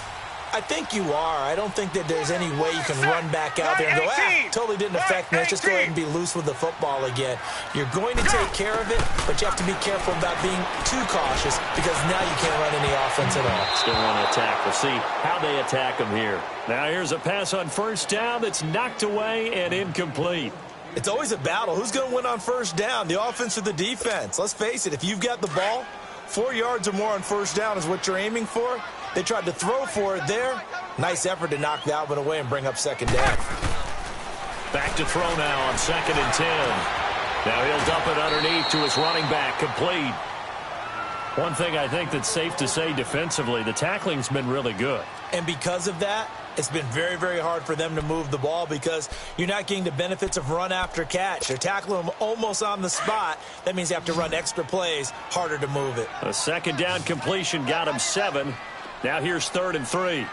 I think you are. I don't think that there's any way you can run back out there and go, totally didn't affect me. Let's just go ahead and be loose with the football again. You're going to take care of it, but you have to be careful about being too cautious because now you can't run any offense at all. Still want to attack. We'll see how they attack them here. Now here's a pass on 1st down that's knocked away and incomplete. It's always a battle. Who's going to win on 1st down, the offense or the defense? Let's face it, if you've got the ball, 4 yards or more on 1st down is what you're aiming for. They tried to throw for it there. Nice effort to knock that one away and bring up 2nd down. Back to throw now on 2nd and 10. Now he'll dump it underneath to his running back, complete. One thing I think that's safe to say defensively, the tackling's been really good. And because of that, it's been very, very hard for them to move the ball because you're not getting the benefits of run after catch. They're tackling them almost on the spot. That means you have to run extra plays, harder to move it. A second down completion got him 7. Now here's 3rd and 3. Everyone's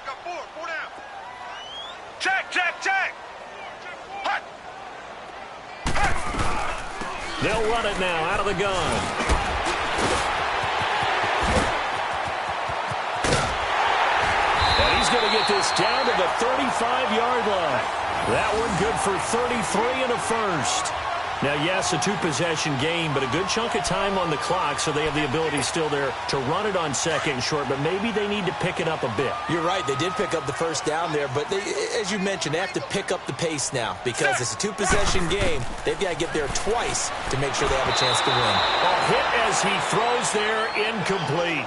got 4 down. Check, check, check. Hut. Hut. They'll run it now out of the gun. And he's going to get this down to the 35-yard line. That one good for 33 and a first. Now, yes, a 2-possession game, but a good chunk of time on the clock, so they have the ability still there to run it on 2nd and short, but maybe they need to pick it up a bit. You're right. They did pick up the first down there, but as you mentioned, they have to pick up the pace now because it's a 2-possession game. They've got to get there twice to make sure they have a chance to win. A hit as he throws there, incomplete.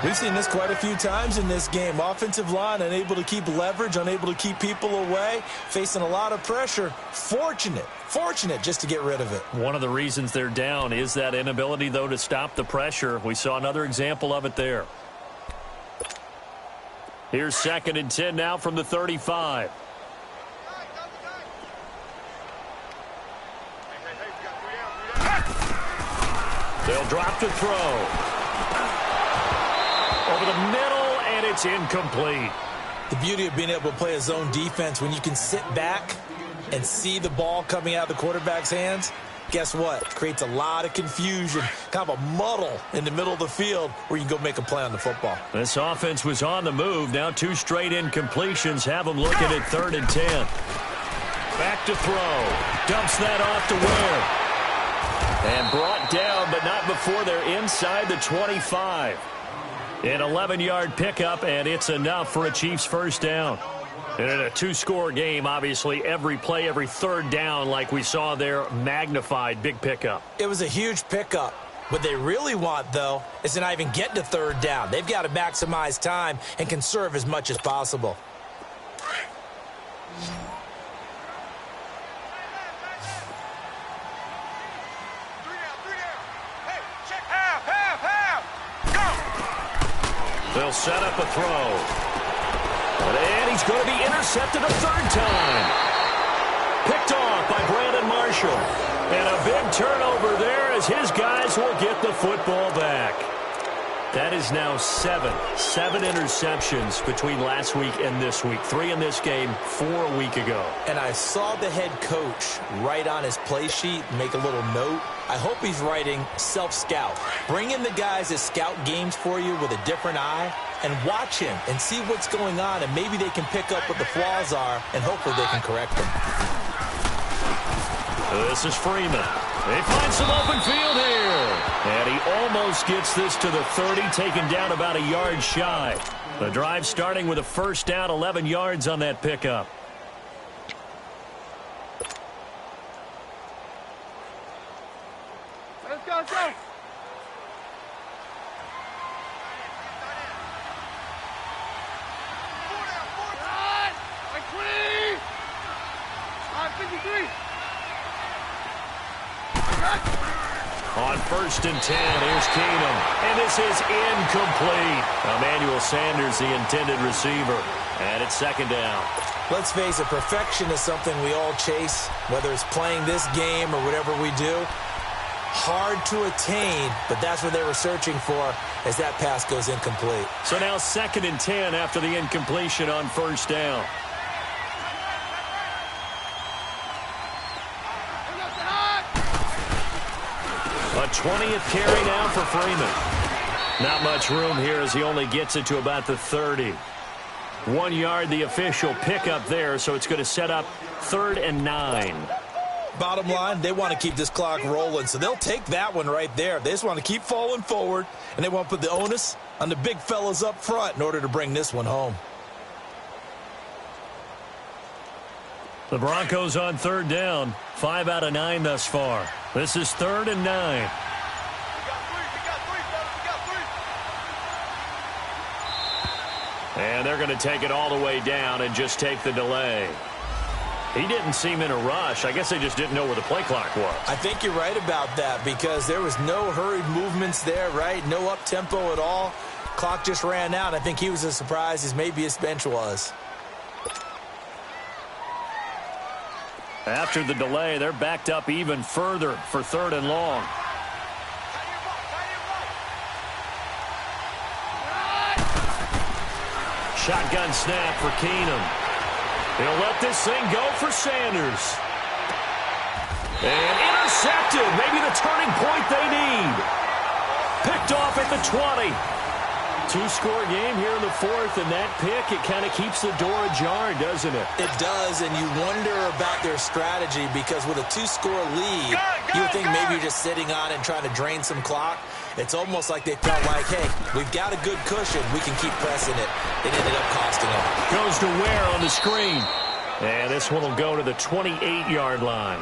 We've seen this quite a few times in this game. Offensive line unable to keep leverage, unable to keep people away, facing a lot of pressure. Fortunate just to get rid of it. One of the reasons they're down is that inability, though, to stop the pressure. We saw another example of it there. Here's 2nd and 10 now from the 35. They'll drop to throw. Over the middle, and it's incomplete. The beauty of being able to play a zone defense when you can sit back and see the ball coming out of the quarterback's hands, guess what? Creates a lot of confusion, kind of a muddle in the middle of the field where you can go make a play on the football. This offense was on the move. Now 2 straight incompletions have them looking at 3rd and 10. Back to throw. Dumps that off to Ware. And brought down, but not before they're inside the 25. An 11-yard pickup, and it's enough for a Chiefs first down. And in a 2-score game, obviously, every play, every 3rd down, like we saw there, magnified. Big pickup. It was a huge pickup. What they really want, though, is to not even get to 3rd down. They've got to maximize time and conserve as much as possible. They'll set up a throw. And he's going to be intercepted a 3rd time. Picked off by Brandon Marshall. And a big turnover there as his guys will get the football back. That is now 7 interceptions between last week and this week. 3 in this game, 4 a week ago. And I saw the head coach write on his play sheet, make a little note. I hope he's writing self-scout. Bring in the guys that scout games for you with a different eye and watch him and see what's going on, and maybe they can pick up what the flaws are, and hopefully they can correct them. This is Freeman. They find some open field here. And he almost gets this to the 30, taken down about a yard shy. The drive starting with a first down, 11 yards on that pickup. Let's go, let's go. On 1st and 10, here's Keenum. And this is incomplete. Emmanuel Sanders, the intended receiver. And it's 2nd down. Let's face it, perfection is something we all chase, whether it's playing this game or whatever we do. Hard to attain, but that's what they were searching for as that pass goes incomplete. So now 2nd and 10 after the incompletion on 1st down. A 20th carry now for Freeman. Not much room here as he only gets it to about the 30. 1 yard, the official pickup there, so it's going to set up 3rd and 9. Bottom line, they want to keep this clock rolling, so they'll take that one right there. They just want to keep falling forward, and they want to put the onus on the big fellas up front in order to bring this one home. The Broncos on 3rd down. 5 out of 9 thus far. This is 3rd and 9. And they're going to take it all the way down and just take the delay. He didn't seem in a rush. I guess they just didn't know where the play clock was. I think you're right about that because there was no hurried movements there, right? No up-tempo at all. Clock just ran out. I think he was as surprised as maybe his bench was. After the delay, they're backed up even further for 3rd and long. Shotgun snap for Keenum. He'll let this thing go for Sanders. And intercepted. Maybe the turning point they need. Picked off at the 20. Two-score game here in the 4th, and that pick, it kind of keeps the door ajar, doesn't it? It does, and you wonder about their strategy because with a 2-score lead, you would think maybe you're just sitting on it and trying to drain some clock. It's almost like they felt like, hey, we've got a good cushion. We can keep pressing it. It ended up costing them. Goes to Ware on the screen. And this one will go to the 28-yard line.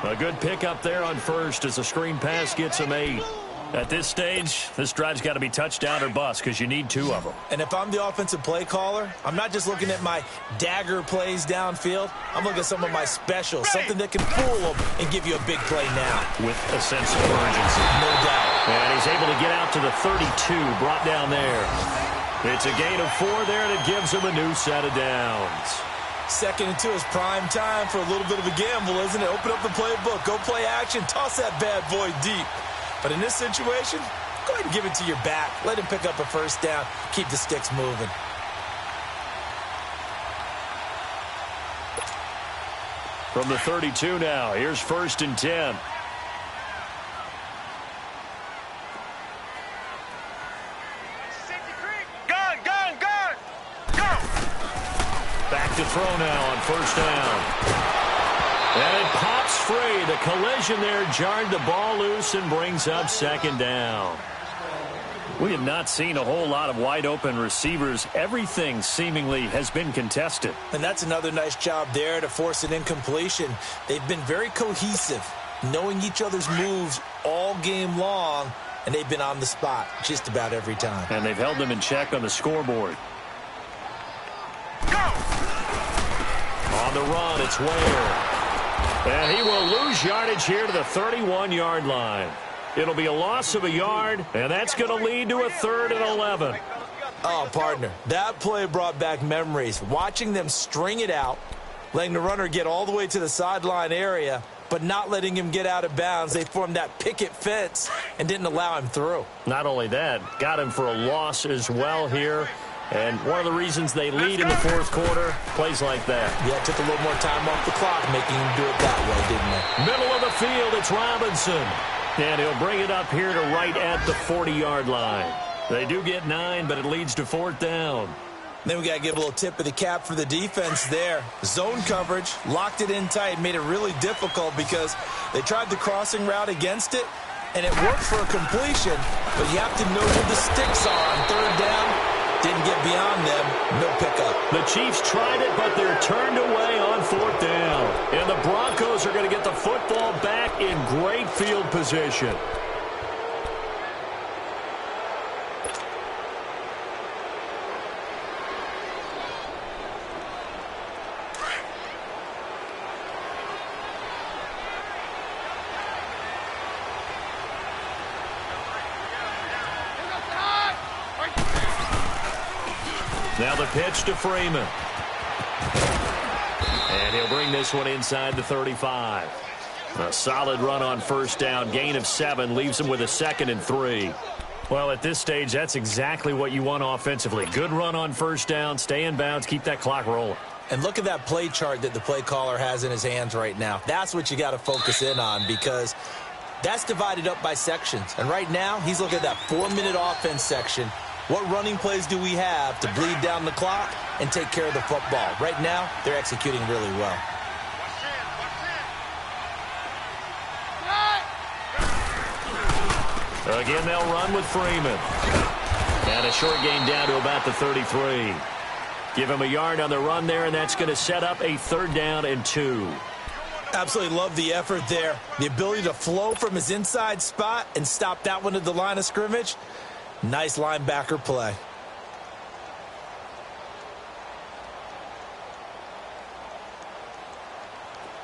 A good pickup there on first as the screen pass gets him 8. At this stage, this drive's got to be touchdown or bust because you need 2 of them. And if I'm the offensive play caller, I'm not just looking at my dagger plays downfield. I'm looking at some of my specials, something that can fool them and give you a big play now. With a sense of urgency. No doubt. And he's able to get out to the 32, brought down there. It's a gain of 4 there, and it gives him a new set of downs. 2nd and 2 is prime time for a little bit of a gamble, isn't it? Open up the playbook, go play action, toss that bad boy deep. But in this situation, go ahead and give it to your back. Let him pick up a first down. Keep the sticks moving. From the 32 now, here's 1st and 10. Gun! Go! Back to throw now on 1st down. And it pops free. The collision there jarred the ball loose and brings up 2nd down. We have not seen a whole lot of wide-open receivers. Everything seemingly has been contested. And that's another nice job there to force an incompletion. They've been very cohesive, knowing each other's moves all game long, and they've been on the spot just about every time. And they've held them in check on the scoreboard. Go! On the run, it's Ware. And he will lose yardage here to the 31-yard line. It'll be a loss of a yard, and that's going to lead to a 3rd and 11. Oh, partner, that play brought back memories. Watching them string it out, letting the runner get all the way to the sideline area, but not letting him get out of bounds. They formed that picket fence and didn't allow him through. Not only that, got him for a loss as well here. And one of the reasons they lead in the 4th quarter, plays like that. Yeah, it took a little more time off the clock, making him do it that way, didn't it? Middle of the field, it's Robinson. And he'll bring it up here to right at the 40-yard line. They do get 9, but it leads to 4th down. Then we got to give a little tip of the cap for the defense there. Zone coverage, locked it in tight, made it really difficult because they tried the crossing route against it, and it worked for a completion, but you have to know where the sticks are on 3rd down. Didn't get beyond them. No pickup. The Chiefs tried it, but they're turned away on 4th down. And the Broncos are going to get the football back in great field position. Now the pitch to Freeman. And he'll bring this one inside the 35. A solid run on 1st down. Gain of 7 leaves him with a 2nd and 3. Well, at this stage, that's exactly what you want offensively. Good run on 1st down. Stay in bounds. Keep that clock rolling. And look at that play chart that the play caller has in his hands right now. That's what you got to focus in on because that's divided up by sections. And right now, he's looking at that 4-minute offense section. What running plays do we have to bleed down the clock and take care of the football? Right now, they're executing really well. Again, they'll run with Freeman. And a short gain down to about the 33. Give him a yard on the run there, and that's going to set up a 3rd down and 2. Absolutely love the effort there. The ability to flow from his inside spot and stop that one at the line of scrimmage. Nice linebacker play.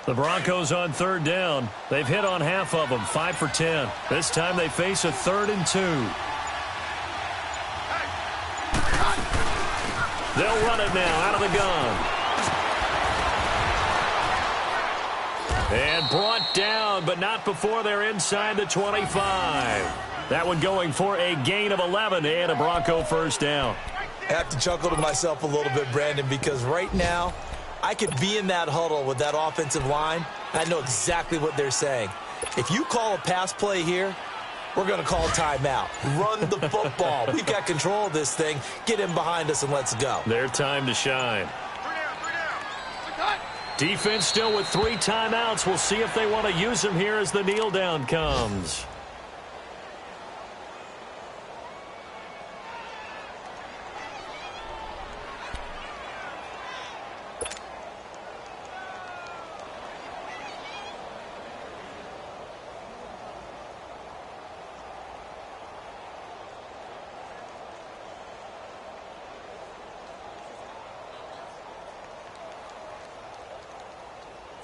The Broncos on third down. They've hit on half of them, 5 for 10. This time they face a 3rd and 2. They'll run it now out of the gun. And brought down, but not before they're inside the 25. That one going for a gain of 11 and a Bronco first down. I have to chuckle to myself a little bit, Brandon, because right now I could be in that huddle with that offensive line, and I know exactly what they're saying. If you call a pass play here, we're going to call a timeout. Run the football. We've got control of this thing. Get in behind us and let's go. Their time to shine. Defense still with 3 timeouts. We'll see if they want to use them here as the kneel down comes.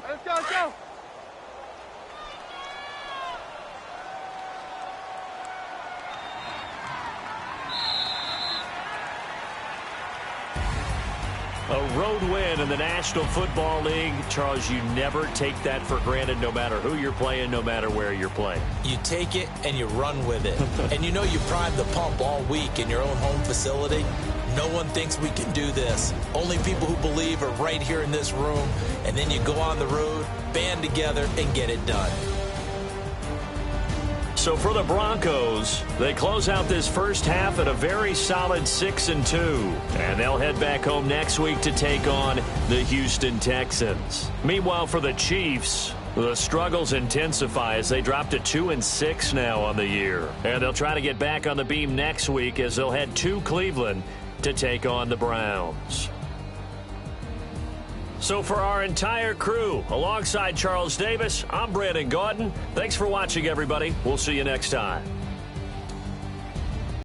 Let's go, let's go. A road win in the National Football League. Charles, you never take that for granted no matter who you're playing, no matter where you're playing. You take it and you run with it. And you know you primed the pump all week in your own home facility. No one thinks we can do this. Only people who believe are right here in this room. And then you go on the road, band together, and get it done. So for the Broncos, they close out this first half at a very solid 6-2. And they'll head back home next week to take on the Houston Texans. Meanwhile, for the Chiefs, the struggles intensify as they drop to 2-6 now on the year. And they'll try to get back on the beam next week as they'll head to Cleveland to take on the Browns. So for our entire crew, alongside Charles Davis, I'm Brandon Gaudin. Thanks for watching, everybody. We'll see you next time.